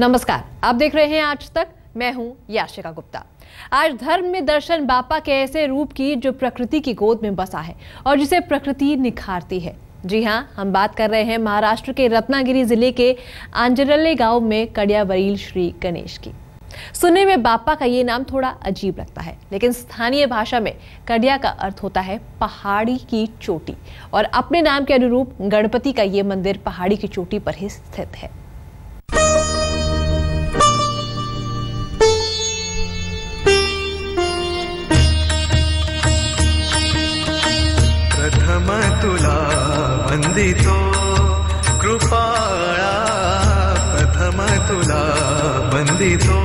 नमस्कार, आप देख रहे हैं आज तक। मैं हूं याशिका गुप्ता। आज धर्म में दर्शन बापा के ऐसे रूप की जो प्रकृति की गोद में बसा है और जिसे प्रकृति निखारती है। जी हां, हम बात कर रहे हैं महाराष्ट्र के रत्नागिरी जिले के आंजर्ले गांव में कड़ियावरील श्री गणेश की। सुनने में बापा का ये नाम थोड़ा अजीब लगता है, लेकिन स्थानीय भाषा में कड़िया का अर्थ होता है पहाड़ी की चोटी और अपने नाम के अनुरूप गणपति का ये मंदिर पहाड़ी की चोटी पर ही स्थित है। प्रथम तुला वंदितो कृपाळा, प्रथम तुला वंदितो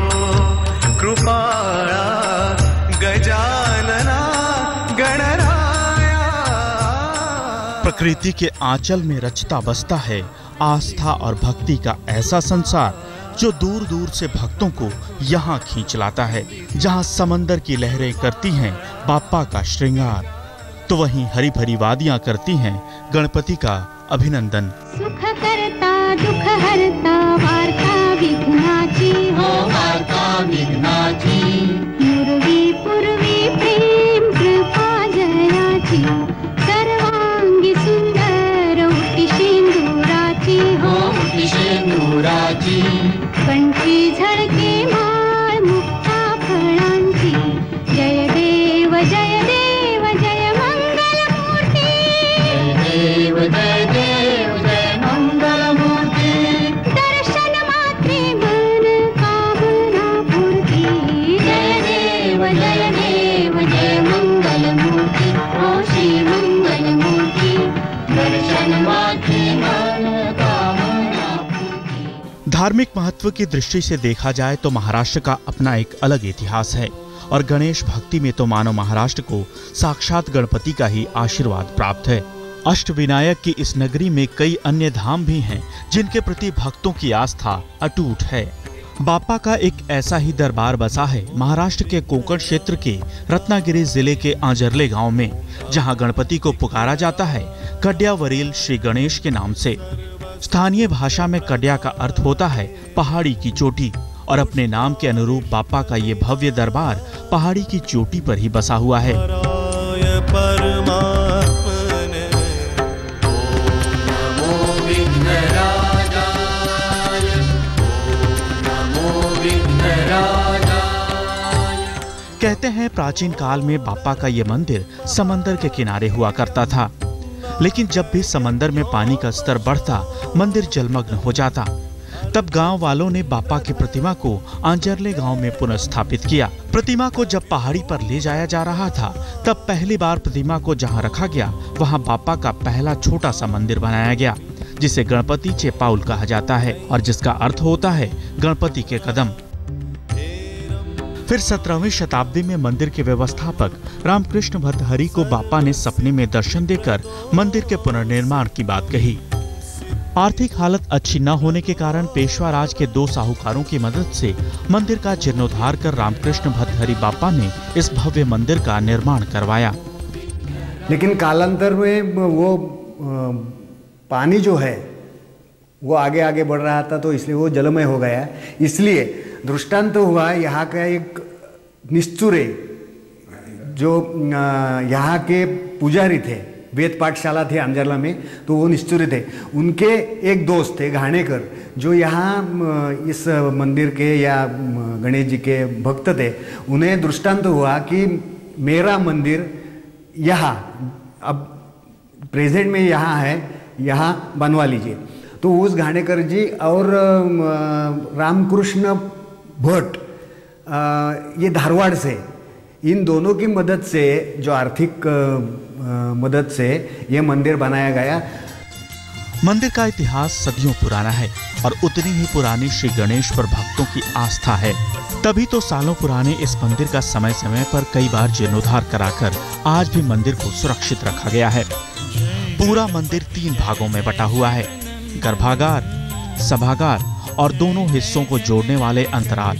कृपाळा, गजानना गणराया। प्रकृति के आंचल में रचता बसता है आस्था और भक्ति का ऐसा संसार जो दूर दूर से भक्तों को यहाँ खींच लाता है। जहाँ समंदर की लहरें करती हैं बापा का श्रृंगार, तो वहीं हरी भरी वादियां करती हैं गणपति का अभिनंदन। सुख करता दुख हरता वार्ता विघ्नाची हो, वार्ता विघ्नाची, पूर्वी पूर्वी प्रेम कृपा जयाची, सर्वांगी सुंदर उटी शेंदुराची हो, उटी शेंदुराची, कंठी झळके माळ मुक्ता फळांची, जय देव जय देव जय मंगलमूर्ती, जय देव जय मंगलमूर्ती, दर्शन मात्रे मन कामना पूर्ती, जय देव जय मंगलमूर्ती, ओ श्री मंगलमूर्ती, दर्शन मात्रे मन कामना पूर्ती। धार्मिक महत्व की दृष्टि से देखा जाए तो महाराष्ट्र का अपना एक अलग इतिहास है और गणेश भक्ति में तो मानो महाराष्ट्र को साक्षात गणपति का ही आशीर्वाद प्राप्त है। अष्टविनायक की इस नगरी में कई अन्य धाम भी हैं जिनके प्रति भक्तों की आस्था अटूट है। बापा का एक ऐसा ही दरबार बसा है महाराष्ट्र के कोंकण क्षेत्र के रत्नागिरी जिले के आंजर्ले गांव में, जहां गणपति को पुकारा जाता है कड़ियावरील श्री गणेश के नाम से। स्थानीय भाषा में कड़िया का अर्थ होता है पहाड़ी की चोटी और अपने नाम के अनुरूप बापा का ये भव्य दरबार पहाड़ी की चोटी पर ही बसा हुआ है। कहते हैं प्राचीन काल में बापा का ये मंदिर समंदर के किनारे हुआ करता था, लेकिन जब भी समंदर में पानी का स्तर बढ़ता मंदिर जलमग्न हो जाता। तब गांव वालों ने बापा की प्रतिमा को आंजर्ले गांव में पुनर्स्थापित किया। प्रतिमा को जब पहाड़ी पर ले जाया जा रहा था तब पहली बार प्रतिमा को जहां रखा गया वहां बापा का पहला छोटा सा मंदिर बनाया गया, जिसे गणपति चेपाउल कहा जाता है और जिसका अर्थ होता है गणपति के कदम। फिर 17वीं शताब्दी में मंदिर के व्यवस्थापक रामकृष्ण भट्टहरी को बापा ने सपने में दर्शन देकर मंदिर के पुनर्निर्माण की बात कही। आर्थिक हालत अच्छी न होने के कारण पेशवा राज के 2 साहूकारों की मदद से मंदिर का जीर्णोद्धार कर रामकृष्ण भट्टहरी बापा ने इस भव्य मंदिर का निर्माण करवाया। लेकिन कालांतर में वो पानी जो है वो आगे आगे बढ़ रहा था, तो इसलिए वो जलमय हो गया। इसलिए दृष्टांत हुआ यहाँ का एक निश्चुरे जो यहाँ के पुजारी थे, वेद पाठशाला थे आंजर्ला में, तो वो निश्चुरे थे। उनके एक दोस्त थे घाणेकर, जो यहाँ इस मंदिर के या गणेश जी के भक्त थे। उन्हें दृष्टांत हुआ कि मेरा मंदिर यहाँ अब प्रेजेंट में यहाँ है, यहाँ बनवा लीजिए। तो उस घाणेकर जी और रामकृष्ण भट्ट ये धारवाड़ से, इन दोनों की मदद से, जो आर्थिक मदद से ये मंदिर बनाया गया। मंदिर का इतिहास सदियों पुराना है और उतनी ही पुरानी श्री गणेश पर भक्तों की आस्था है। तभी तो सालों पुराने इस मंदिर का समय समय पर कई बार जीर्णोद्धार कराकर आज भी मंदिर को सुरक्षित रखा गया है। पूरा मंदिर 3 भागों में बटा हुआ है, गर्भागार, सभागार और दोनों हिस्सों को जोड़ने वाले अंतराल।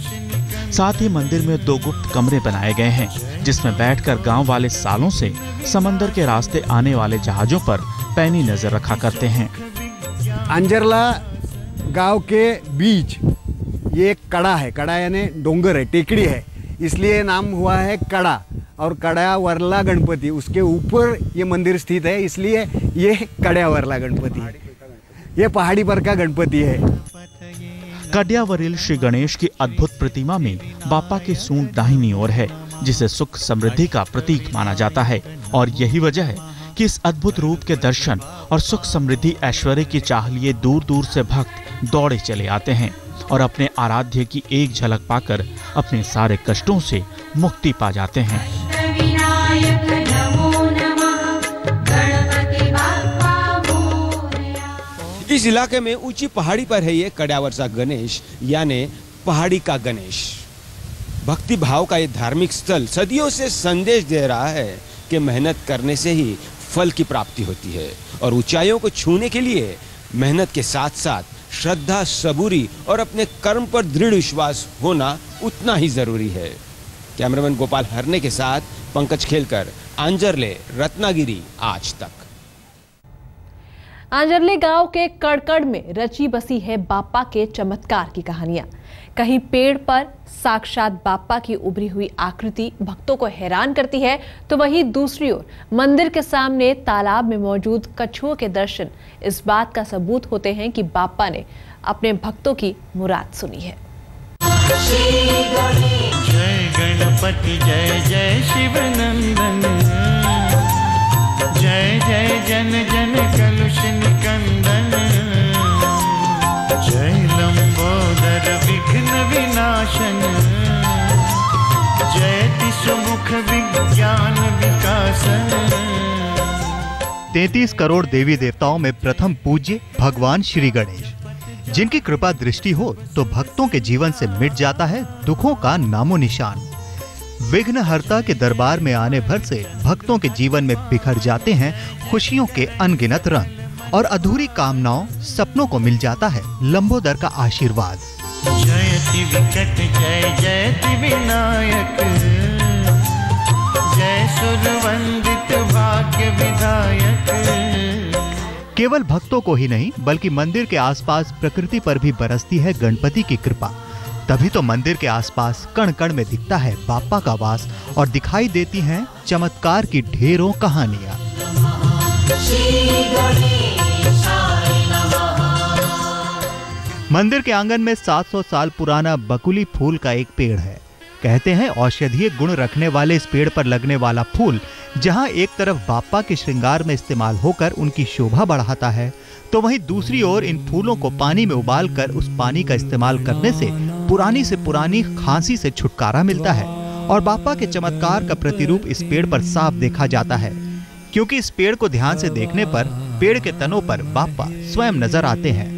साथ ही मंदिर में 2 गुप्त कमरे बनाए गए हैं, जिसमें बैठकर गांव वाले सालों से समंदर के रास्ते आने वाले जहाजों पर पैनी नजर रखा करते हैं। आंजर्ला गांव के बीच ये एक कड़ा है, कड़ा यानी डोंगर है, टेकड़ी है, इसलिए नाम हुआ है कड़ा। और कड़ावरला गणपति उसके ऊपर ये मंदिर स्थित है, इसलिए ये कड़ावरला गणपति है। ये पहाड़ी पर का गणपति है। कड़ियावरिल श्री गणेश की अद्भुत प्रतिमा में बापा की सूंड दाहिनी ओर है, जिसे सुख समृद्धि का प्रतीक माना जाता है। और यही वजह है कि इस अद्भुत रूप के दर्शन और सुख समृद्धि ऐश्वर्य की चाह लिए दूर दूर से भक्त दौड़े चले आते हैं और अपने आराध्य की एक झलक पाकर अपने सारे कष्टों से मुक्ति पा जाते हैं। इस इलाके में ऊंची पहाड़ी पर है ये कड़ियावरसा गणेश यानी पहाड़ी का गणेश। भक्ति भाव का ये धार्मिक स्थल सदियों से संदेश दे रहा है कि मेहनत करने से ही फल की प्राप्ति होती है और ऊंचाइयों को छूने के लिए मेहनत के साथ साथ श्रद्धा, सबूरी और अपने कर्म पर दृढ़ विश्वास होना उतना ही जरूरी है। कैमरामैन गोपाल हरने के साथ पंकज खेलकर, आंजरले, रत्नागिरी, आज तक। आंजरले गांव के कड़कड़ में रची बसी है बापा के चमत्कार की कहानियां। कहीं पेड़ पर साक्षात बापा की उभरी हुई आकृति भक्तों को हैरान करती है, तो वहीं दूसरी ओर मंदिर के सामने तालाब में मौजूद कछुओं के दर्शन इस बात का सबूत होते हैं कि बापा ने अपने भक्तों की मुराद सुनी है। जय गणपति जय जय शिव नंदन, जय जय जन जन कलुष निकंदन, जय लंबोदर विघ्न विनाशन, जय सुमुख विज्ञान विकासन। 33 करोड़ देवी देवताओं में प्रथम पूज्य भगवान श्री गणेश, जिनकी कृपा दृष्टि हो तो भक्तों के जीवन से मिट जाता है दुखों का नामो निशान। विघ्नहर्ता के दरबार में आने भर से भक्तों के जीवन में बिखर जाते हैं खुशियों के अनगिनत रंग और अधूरी कामनाओं, सपनों को मिल जाता है लंबोदर का आशीर्वाद। जयति विकट जय जयति विनायक, जय सुरवंदित भाग्य विधायक। केवल भक्तों को ही नहीं बल्कि मंदिर के आसपास प्रकृति पर भी बरसती है गणपति की कृपा। तभी तो मंदिर के आसपास कण कण में दिखता है बापा का वास और दिखाई देती हैं चमत्कार की ढेरों कहानियां। मंदिर के आंगन में 700 साल पुराना बकुली फूल का एक पेड़ है। कहते हैं औषधीय गुण रखने वाले इस पेड़ पर लगने वाला फूल जहां एक तरफ बापा के श्रृंगार में इस्तेमाल होकर उनकी शोभा बढ़ाता है, तो वहीं दूसरी ओर इन फूलों को पानी में उबालकर उस पानी का इस्तेमाल करने से पुरानी खांसी से छुटकारा मिलता है। और बापा के चमत्कार का प्रतिरूप इस पेड़ पर साफ देखा जाता है, क्योंकि इस पेड़ को ध्यान से देखने पर पेड़ के तनों पर बापा स्वयं नजर आते हैं।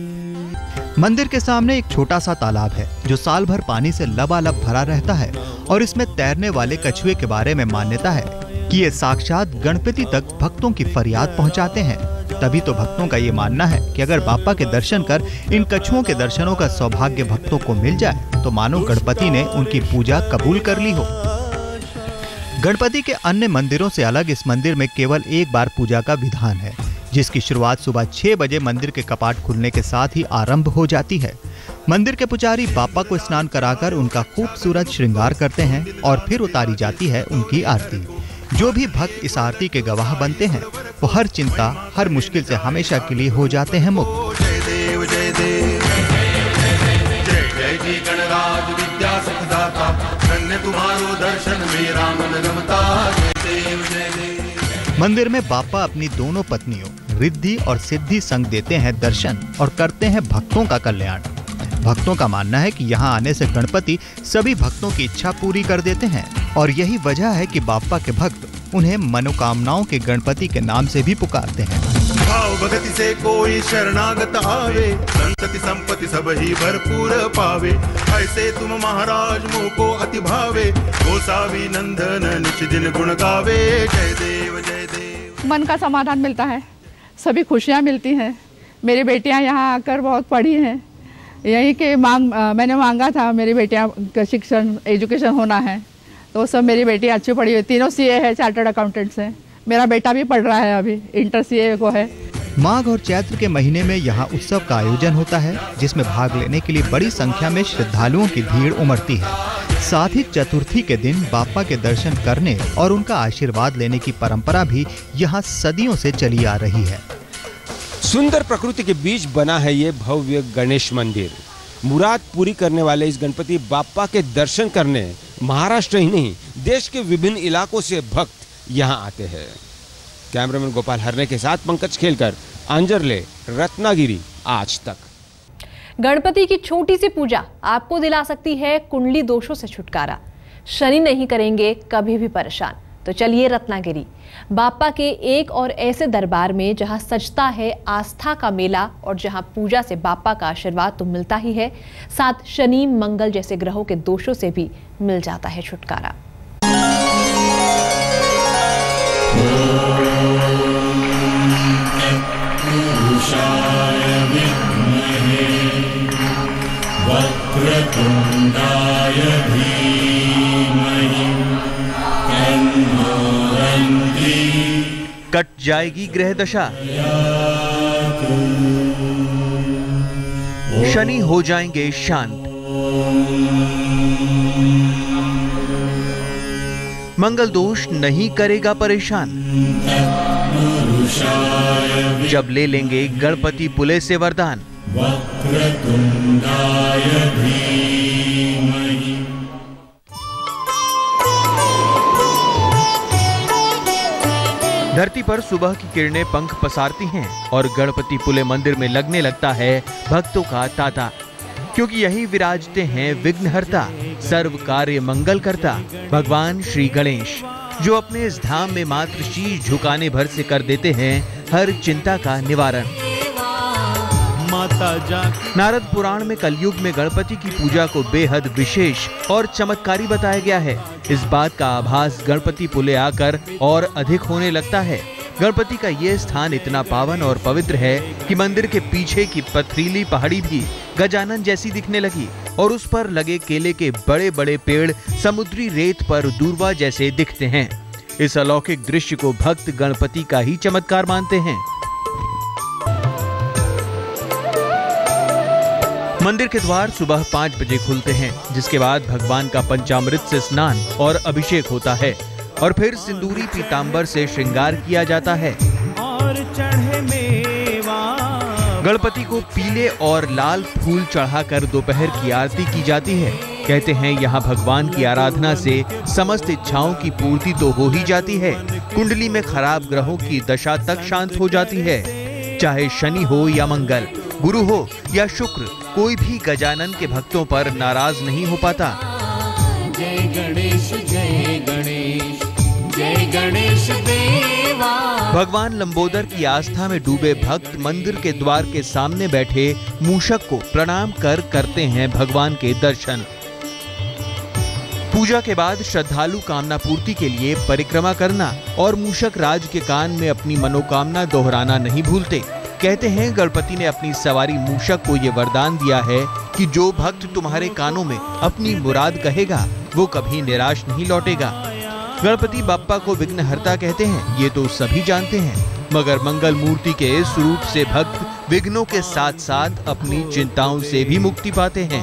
मंदिर के सामने एक छोटा सा तालाब है जो साल भर पानी से लबालब भरा रहता है और इसमें तैरने वाले कछुए के बारे में मान्यता है कि ये साक्षात गणपति तक भक्तों की फरियाद पहुंचाते हैं। तभी तो भक्तों का ये मानना है कि अगर बापा के दर्शन कर इन कछुओं के दर्शनों का सौभाग्य भक्तों को मिल जाए तो मानो गणपति ने उनकी पूजा कबूल कर ली हो। गणपति के अन्य मंदिरों से अलग इस मंदिर में केवल एक बार पूजा का विधान है, जिसकी शुरुआत सुबह 6 बजे मंदिर के कपाट खुलने के साथ ही आरंभ हो जाती है। मंदिर के पुजारी बापा को स्नान कराकर उनका खूबसूरत श्रृंगार करते हैं और फिर उतारी जाती है उनकी आरती। जो भी भक्त इस आरती के गवाह बनते हैं वो हर चिंता, हर मुश्किल से हमेशा के लिए हो जाते हैं मुक्त। जय देव जय देव, जय जय जी गणराज विद्या सुखदाता, धन्य तुम्हारो दर्शन मेरा मन रमता। जय देव जय देव। मंदिर में बापा अपनी दोनों पत्नियों रिद्धि और सिद्धि संग देते हैं दर्शन और करते हैं भक्तों का कल्याण। भक्तों का मानना है कि यहाँ आने से गणपति सभी भक्तों की इच्छा पूरी कर देते हैं और यही वजह है कि बापा के भक्त उन्हें मनोकामनाओं के गणपति के नाम से भी पुकारते हैं। भाव भगति से कोई शरणागत आवे, संतति संपत्ति सब ही भरपूर पावे। ऐसे तुम महाराज मोह को अति भावे, गोसावी नंदन निच दिन गुण गावे। जय देव जय देव। मन का समाधान मिलता है, सभी खुशियाँ मिलती हैं। मेरी बेटियाँ यहाँ आकर बहुत पढ़ी हैं, यही के मैंने मांगा था मेरी बेटियाँ का शिक्षण एजुकेशन होना है, तो सब मेरी बेटियाँ अच्छी पढ़ी हुई, तीनों सीए है, चार्टर्ड अकाउंटेंट्स हैं। मेरा बेटा भी पढ़ रहा है, अभी इंटर सीए को है। माघ और चैत्र के महीने में यहाँ उत्सव का आयोजन होता है, जिसमें भाग लेने के लिए बड़ी संख्या में श्रद्धालुओं की भीड़ उमड़ती है। साथ ही चतुर्थी के दिन बाप्पा के दर्शन करने और उनका आशीर्वाद लेने की परंपरा भी यहाँ सदियों से चली आ रही है। सुंदर प्रकृति के बीच बना है ये भव्य गणेश मंदिर। मुराद पूरी करने वाले इस गणपति बाप्पा के दर्शन करने महाराष्ट्र ही नहीं, देश के विभिन्न इलाकों से भक्त यहाँ आते हैं। कैमरामैन गोपाल हरने के साथ पंकज खेलकर, अंजरले, रत्नागिरी, आज तक। गणपति की छोटी सी पूजा आपको दिला सकती है कुंडली दोषों से छुटकारा। शनि नहीं करेंगे कभी भी परेशान। तो चलिए रत्नागिरी, बाप्पा के एक और ऐसे दरबार में जहां सजता है आस्था का मेला और जहां पूजा से बाप्पा का आशीर्वाद तो मिलता ही है, साथ शनि मंगल जैसे ग्रहों के दोषों से भी मिल जाता है छुटकारा। वक्रतुंडाय धीमहि तन्नो रन्ति। कट जाएगी ग्रह दशा, शनि हो जाएंगे शांत, मंगल दोष नहीं करेगा परेशान। जब ले लेंगे गणपति पुले से वरदान। वक्रतुंडाय धीमहि। धरती पर सुबह की किरणें पंख पसारती हैं और गणपति पुले मंदिर में लगने लगता है भक्तों का तांता, क्योंकि यही विराजते हैं विघ्नहर्ता, सर्व कार्य मंगल करता भगवान श्री गणेश, जो अपने इस धाम में मात्र शीश झुकाने भर से कर देते हैं हर चिंता का निवारण। नारद पुराण में कलयुग में गणपति की पूजा को बेहद विशेष और चमत्कारी बताया गया है। इस बात का आभास गणपति पुले आकर और अधिक होने लगता है। गणपति का ये स्थान इतना पावन और पवित्र है कि मंदिर के पीछे की पथरीली पहाड़ी भी गजानन जैसी दिखने लगी और उस पर लगे केले के बड़े बड़े पेड़ समुद्री रेत पर दूरवा जैसे दिखते हैं। इस अलौकिक दृश्य को भक्त गणपति का ही चमत्कार मानते हैं। मंदिर के द्वार सुबह 5 बजे खुलते हैं, जिसके बाद भगवान का पंचामृत से स्नान और अभिषेक होता है और फिर सिंदूरी पीतांबर से श्रृंगार किया जाता है। और चढ़े मेवा। गणपति को पीले और लाल फूल चढ़ाकर दोपहर की आरती की जाती है। कहते हैं यहाँ भगवान की आराधना से समस्त इच्छाओं की पूर्ति तो हो ही जाती है, कुंडली में खराब ग्रहों की दशा तक शांत हो जाती है। चाहे शनि हो या मंगल, गुरु हो या शुक्र, कोई भी गजानन के भक्तों पर नाराज नहीं हो पाता। जय गणेश जय गणेश जय गणेश देवा। भगवान लंबोदर की आस्था में डूबे भक्त मंदिर के द्वार के सामने बैठे मूषक को प्रणाम कर करते हैं भगवान के दर्शन। पूजा के बाद श्रद्धालु कामना पूर्ति के लिए परिक्रमा करना और मूषक राज के कान में अपनी मनोकामना दोहराना नहीं भूलते। कहते हैं गणपति ने अपनी सवारी मूषक को ये वरदान दिया है कि जो भक्त तुम्हारे कानों में अपनी मुराद कहेगा वो कभी निराश नहीं लौटेगा। गणपति बाप्पा को विघ्नहर्ता कहते हैं, ये तो सभी जानते हैं, मगर मंगल मूर्ति के इस रूप से भक्त विघ्नों के साथ साथ अपनी चिंताओं से भी मुक्ति पाते हैं।